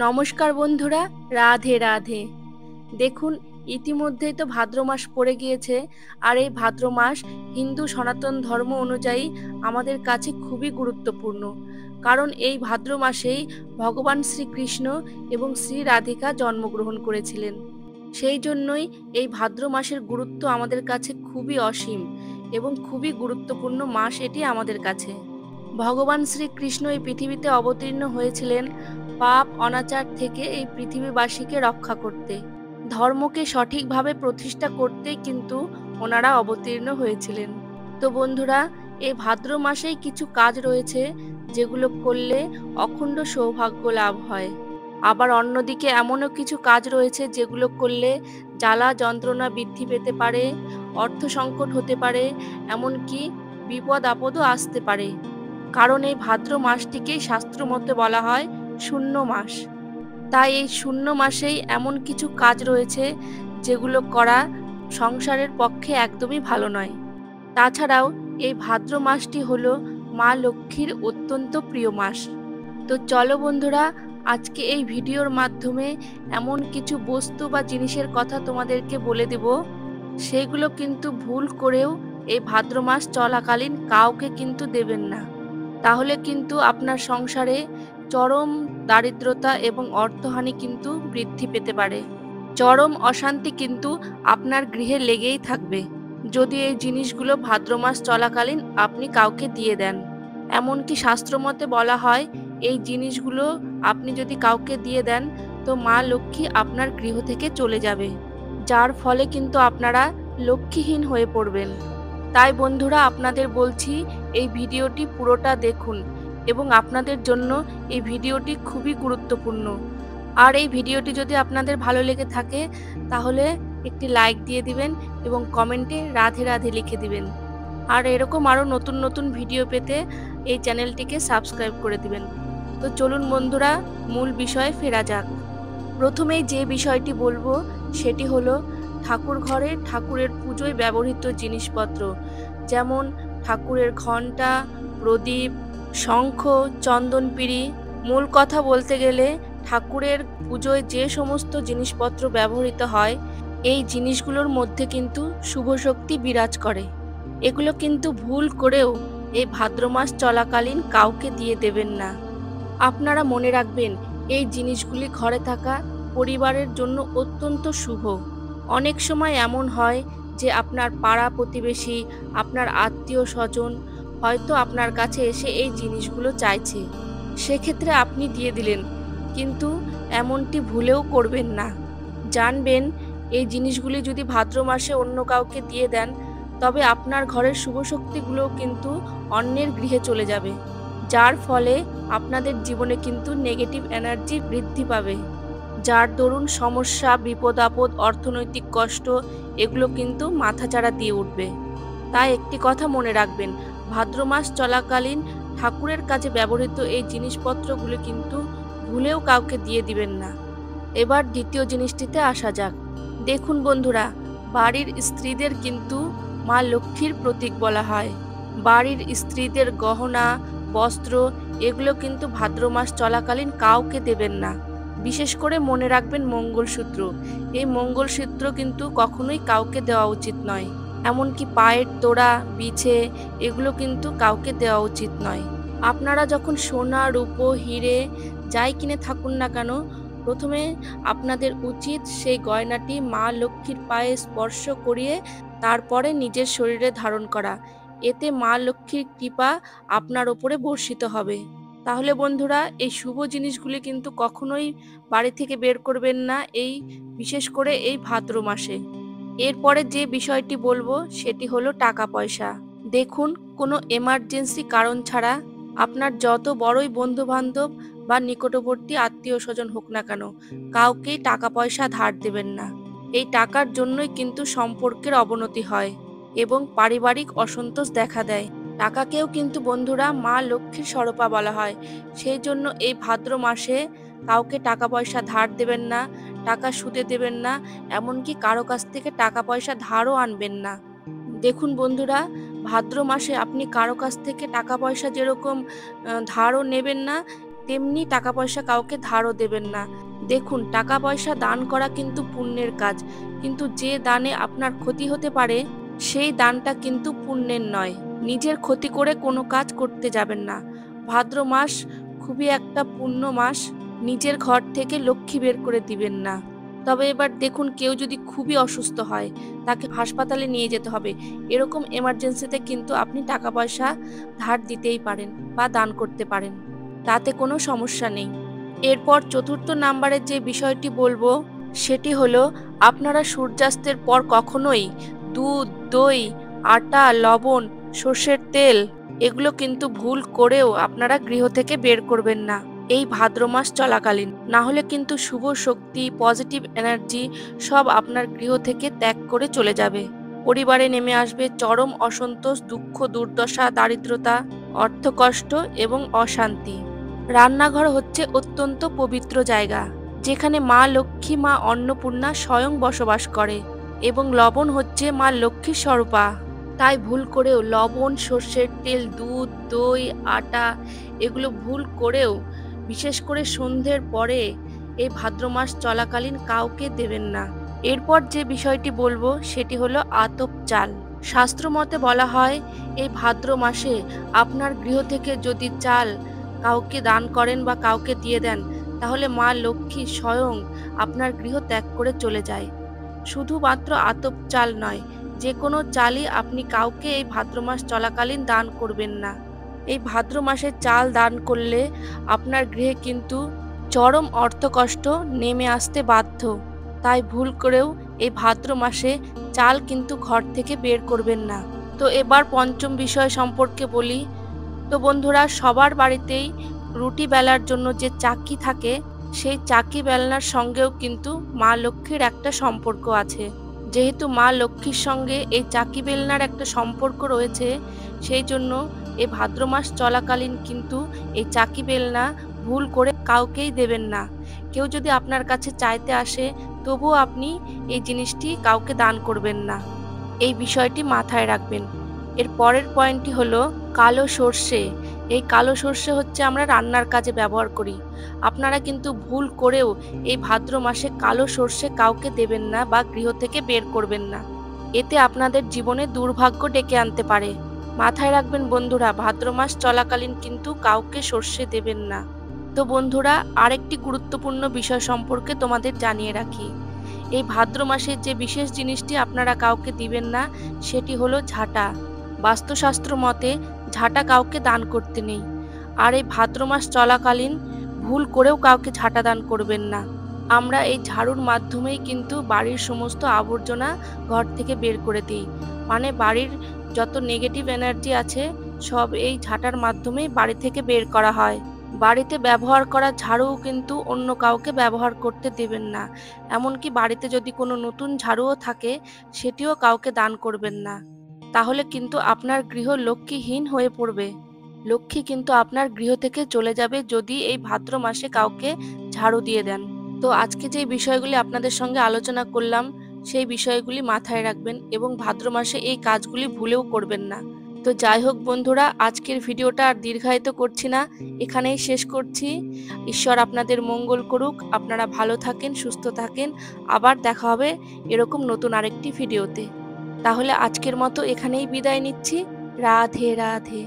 নমস্কার বন্ধুরা, রাধে রাধে। দেখুন, ইতিমধ্যেই তো ভাদ্র মাস পড়ে গিয়েছে। আর এই ভাদ্র মাস হিন্দু সনাতন ধর্ম অনুযায়ী আমাদের কাছে খুবই গুরুত্বপূর্ণ। কারণ এই ভাদ্র মাসেই ভগবান শ্রীকৃষ্ণ এবং শ্রী রাধিকা জন্মগ্রহণ করেছিলেন। সেই জন্যই এই ভাদ্র মাসের গুরুত্ব আমাদের কাছে খুবই অসীম এবং খুবই গুরুত্বপূর্ণ মাস এটি আমাদের কাছে। ভগবান শ্রীকৃষ্ণ এই পৃথিবীতে অবতীর্ণ হয়েছিলেন পাপ অনাচার থেকে এই পৃথিবীবাসীকে রক্ষা করতে, ধর্মকে সঠিকভাবে প্রতিষ্ঠা করতে কিন্তু ওনারা অবতীর্ণ হয়েছিলেন। তো বন্ধুরা, এই ভাদ্র মাসেই কিছু কাজ রয়েছে যেগুলো করলে অখণ্ড সৌভাগ্য লাভ হয়। আবার অন্যদিকে এমনও কিছু কাজ রয়েছে যেগুলো করলে জ্বালা যন্ত্রণা বৃদ্ধি পেতে পারে, অর্থ সংকট হতে পারে, এমনকি বিপদ আপদও আসতে পারে। কারণ এই ভাদ্র মাসটিকেই শাস্ত্রমতে বলা হয় শূন্য মাস। তাই এই শূন্য মাসেই এমন কিছু কাজ রয়েছে যেগুলো করা সংসারের পক্ষে একদমই ভালো নয়। তাছাড়াও এই ভাদ্র মাসটি হলো মা লক্ষ্মীর অত্যন্ত প্রিয় মাস। তো চলো বন্ধুরা, আজকে এই ভিডিওর মাধ্যমে এমন কিছু বস্তু বা জিনিসের কথা তোমাদেরকে বলে দেব, সেগুলো কিন্তু ভুল করেও এই ভাদ্র মাস চলাকালীন কাউকে কিন্তু দেবেন না। তাহলে কিন্তু আপনার সংসারে চরম দারিদ্রতা এবং অর্থহানি কিন্তু বৃদ্ধি পেতে পারে। চরম অশান্তি কিন্তু আপনার গৃহে লেগেই থাকবে যদি এই জিনিসগুলো ভাদ্র মাস চলাকালীন আপনি কাউকে দিয়ে দেন। এমনকি শাস্ত্রমতে বলা হয় এই জিনিসগুলো আপনি যদি কাউকে দিয়ে দেন তো মা লক্ষ্মী আপনার গৃহ থেকে চলে যাবে, যার ফলে কিন্তু আপনারা লক্ষ্মীহীন হয়ে পড়বেন। তাই বন্ধুরা, আপনাদের বলছি এই ভিডিওটি পুরোটা দেখুন এবং আপনাদের জন্য এই ভিডিওটি খুবই গুরুত্বপূর্ণ। আর এই ভিডিওটি যদি আপনাদের ভালো লেগে থাকে তাহলে একটি লাইক দিয়ে দিবেন এবং কমেন্টে রাধে রাধে লিখে দিবেন। আর এরকম আরও নতুন নতুন ভিডিও পেতে এই চ্যানেলটিকে সাবস্ক্রাইব করে দিবেন। তো চলুন বন্ধুরা, মূল বিষয়ে ফেরা যাক। প্রথমেই যে বিষয়টি বলবো সেটি হলো ঠাকুর ঘরে ঠাকুরের পুজোয় ব্যবহৃত জিনিসপত্র, যেমন ঠাকুরের ঘণ্টা, প্রদীপ, শঙ্খ, চন্দনপিড়ি। মূল কথা বলতে গেলে ঠাকুরের পুজোয় যে সমস্ত জিনিসপত্র ব্যবহৃত হয় এই জিনিসগুলোর মধ্যে কিন্তু শুভ শক্তি বিরাজ করে। এগুলো কিন্তু ভুল করেও এই ভাদ্র মাস চলাকালীন কাউকে দিয়ে দেবেন না। আপনারা মনে রাখবেন এই জিনিসগুলি ঘরে থাকা পরিবারের জন্য অত্যন্ত শুভ। অনেক সময় এমন হয় যে আপনার পাড়া প্রতিবেশী, আপনার আত্মীয় স্বজন হয়তো আপনার কাছে এসে এই জিনিসগুলো চাইছে, সেক্ষেত্রে আপনি দিয়ে দিলেন, কিন্তু এমনটি ভুলেও করবেন না। জানবেন এই জিনিসগুলি যদি ভাদ্র মাসে অন্য কাউকে দিয়ে দেন তবে আপনার ঘরের শুভ শক্তিগুলোও কিন্তু অন্যের গৃহে চলে যাবে, যার ফলে আপনাদের জীবনে কিন্তু নেগেটিভ এনার্জি বৃদ্ধি পাবে, যার দরুন সমস্যা, বিপদ আপদ, অর্থনৈতিক কষ্ট এগুলো কিন্তু মাথাচাড়া দিয়ে উঠবে। তাই একটি কথা মনে রাখবেন, ভাদ্র মাস চলাকালীন ঠাকুরের কাজে ব্যবহৃত এই জিনিসপত্রগুলো কিন্তু ভুলেও কাউকে দিয়ে দিবেন না। এবার দ্বিতীয় জিনিসটিতে আসা যাক। দেখুন বন্ধুরা, বাড়ির স্ত্রীদের কিন্তু মা লক্ষ্মীর প্রতীক বলা হয়। বাড়ির স্ত্রীদের গহনা, বস্ত্র এগুলো কিন্তু ভাদ্র মাস চলাকালীন কাউকে দেবেন না। বিশেষ করে মনে রাখবেন মঙ্গলসূত্র। এই মঙ্গলসূত্র কিন্তু কখনোই কাউকে দেওয়া উচিত নয়। এমনকি পায়ের তোড়া, বিছে এগুলো কিন্তু কাউকে দেওয়া উচিত নয়। আপনারা যখন সোনা, রূপো, হিরে যাই কিনে থাকুন না কেন, প্রথমে আপনাদের উচিত সেই গয়নাটি মা লক্ষ্মীর পায়ে স্পর্শ করিয়ে তারপরে নিজের শরীরে ধারণ করা। এতে মা লক্ষ্মীর কৃপা আপনার ওপরে বর্ষিত হবে। তাহলে বন্ধুরা, এই শুভ জিনিসগুলি কিন্তু কখনোই বাড়ি থেকে বের করবেন না, এই বিশেষ করে এই ভাদ্র মাসে। এরপরে যে বিষয়টি বলবো সেটি হলো টাকা পয়সা। দেখুন, কোনো এমার্জেন্সি কারণ ছাড়া আপনার যত বড়ই বন্ধু বান্ধব বা নিকটবর্তী আত্মীয় স্বজন হোক না কেন, কাউকেই টাকা পয়সা ধার দেবেন না। এই টাকার জন্যই কিন্তু সম্পর্কের অবনতি হয় এবং পারিবারিক অসন্তোষ দেখা দেয়। টাকাকেও কিন্তু বন্ধুরা মা লক্ষ্মীর স্বরূপা বলা হয়। সেই জন্য এই ভাদ্র মাসে কাউকে টাকা পয়সা ধার দেবেন না, টাকা সুদে দেবেন না, এমনকি কারো কাছ থেকে টাকা পয়সা ধারও আনবেন না। দেখুন বন্ধুরা, ভাদ্র মাসে আপনি কারো কাছ থেকে টাকা পয়সা যেরকম ধারও নেবেন না, তেমনি টাকা পয়সা কাউকে ধারও দেবেন না। দেখুন, টাকা পয়সা দান করা কিন্তু পুণ্যের কাজ, কিন্তু যে দানে আপনার ক্ষতি হতে পারে সেই দানটা কিন্তু পুণ্যের নয়। নিজের ক্ষতি করে কোনো কাজ করতে যাবেন না। ভাদ্র মাস খুবই একটা পুণ্য মাস। নিজের ঘর থেকে লক্ষ্মী বের করে দিবেন না। তবে এবার দেখুন, কেউ যদি খুবই অসুস্থ হয়, তাকে হাসপাতালে নিয়ে যেতে হবে, এরকম এমার্জেন্সিতে কিন্তু আপনি টাকা পয়সা ধার দিতেই পারেন বা দান করতে পারেন, তাতে কোনো সমস্যা নেই। এরপর চতুর্থ নাম্বারের যে বিষয়টি বলবো সেটি হলো, আপনারা সূর্যাস্তের পর কখনোই দুধ, দই, আটা, লবণ, সর্ষের তেল এগুলো কিন্তু ভুল করেও আপনারা গৃহ থেকে বের করবেন না এই ভাদ্র মাস চলাকালীন। না হলে কিন্তু শুভ শক্তি, পজিটিভ এনার্জি সব আপনার গৃহ থেকে ত্যাগ করে চলে যাবে। পরিবারে নেমে আসবে চরম অসন্তোষ, দুঃখ, দুর্দশা, দারিদ্রতা, অর্থকষ্ট এবং অশান্তি। রান্নাঘর হচ্ছে অত্যন্ত পবিত্র জায়গা, যেখানে মা লক্ষ্মী, মা অন্নপূর্ণা স্বয়ং বসবাস করে, এবং লবণ হচ্ছে মা লক্ষ্মীর স্বরূপা। তাই ভুল করেও লবণ, সর্ষের তেল, দুধ, দই, আটা এগুলো ভুল করেও, বিশেষ করে সন্ধ্যের পরে এই ভাদ্র মাস চলাকালীন কাউকে দেবেন না। এরপর যে বিষয়টি বলবো সেটি হলো আতপ চাল। শাস্ত্র মতে বলা হয়, এই ভাদ্র মাসে আপনার গৃহ থেকে যদি চাল কাউকে দান করেন বা কাউকে দিয়ে দেন, তাহলে মা লক্ষ্মী স্বয়ং আপনার গৃহ ত্যাগ করে চলে যায়। শুধুমাত্র আতপ চাল নয়, যে কোনো চালই আপনি কাউকে এই ভাদ্র মাস চলাকালীন দান করবেন না। এই ভাদ্র মাসে চাল দান করলে আপনার গৃহে কিন্তু চরম অর্থকষ্ট নেমে আসতে বাধ্য। তাই ভুল করেও এই ভাদ্র মাসে চাল কিন্তু ঘর থেকে বের করবেন না। তো এবার পঞ্চম বিষয় সম্পর্কে বলি। তো বন্ধুরা, সবার বাড়িতেই রুটি বেলার জন্য যে চাকি থাকে, সেই চাকি বেলনার সঙ্গেও কিন্তু মা লক্ষ্মীর একটা সম্পর্ক আছে। যেহেতু মা লক্ষ্মীর সঙ্গে এই চাকি বেলনার একটা সম্পর্ক রয়েছে, সেই জন্য এই ভাদ্র মাস চলাকালীন কিন্তু এই চাকি বেলনা ভুল করে কাউকেই দেবেন না। কেউ যদি আপনার কাছে চাইতে আসে, তবুও আপনি এই জিনিসটি কাউকে দান করবেন না। এই বিষয়টি মাথায় রাখবেন। এর পরের পয়েন্টটি হলো কালো সর্ষে। এই কালো সর্ষে হচ্ছে আমরা রান্নার কাজে ব্যবহার করি। আপনারা কিন্তু ভুল করেও এই ভাদ্র মাসে কালো সর্ষে কাউকে দেবেন না বা গৃহ থেকে বের করবেন না। এতে আপনাদের জীবনে দুর্ভাগ্য ডেকে আনতে পারে। মাথায় রাখবেন বন্ধুরা, ভাদ্র মাস চলাকালীন কিন্তু কাউকে সর্ষে দেবেন না। তো বন্ধুরা, আরেকটি গুরুত্বপূর্ণ বিষয় সম্পর্কে তোমাদের জানিয়ে রাখি। এই ভাদ্র মাসে যে বিশেষ জিনিসটি আপনারা কাউকে দিবেন না সেটি হলো ঝাঁটা। বাস্তুশাস্ত্র মতে ঝাঁটা কাউকে দান করতে নেই। আর এই ভাদ্র মাস চলাকালীন ভুল করেও কাউকে ঝাঁটা দান করবেন না। আমরা এই ঝাড়ুর মাধ্যমেই কিন্তু বাড়ির সমস্ত আবর্জনা ঘর থেকে বের করে দিই। মানে বাড়ির যত নেগেটিভ এনার্জি আছে সব এই ঝাঁটার মাধ্যমেই বাড়ি থেকে বের করা হয়। বাড়িতে ব্যবহার করা ঝাড়ুও কিন্তু অন্য কাউকে ব্যবহার করতে দেবেন না। এমনকি বাড়িতে যদি কোনো নতুন ঝাড়ুও থাকে, সেটিও কাউকে দান করবেন না। তাহলে কিন্তু আপনার গৃহ লক্ষ্মীহীন হয়ে পড়বে। লক্ষ্মী কিন্তু আপনার গৃহ থেকে চলে যাবে যদি এই ভাদ্র মাসে কাউকে ঝাড়ু দিয়ে দেন। তো আজকে যে বিষয়গুলি আপনাদের সঙ্গে আলোচনা করলাম, সেই বিষয়গুলি মাথায় রাখবেন এবং ভাদ্র মাসে এই কাজগুলি ভুলেও করবেন না। তো যাই হোক বন্ধুরা, আজকের ভিডিওটা আর দীর্ঘায়িত করছি না, এখানেই শেষ করছি। ঈশ্বর আপনাদের মঙ্গল করুক, আপনারা ভালো থাকেন, সুস্থ থাকেন। আবার দেখা হবে এরকম নতুন আরেকটি ভিডিওতে। তাহলে আজকের মতো এখানেই বিদায় নিচ্ছি। রাধে রাধে।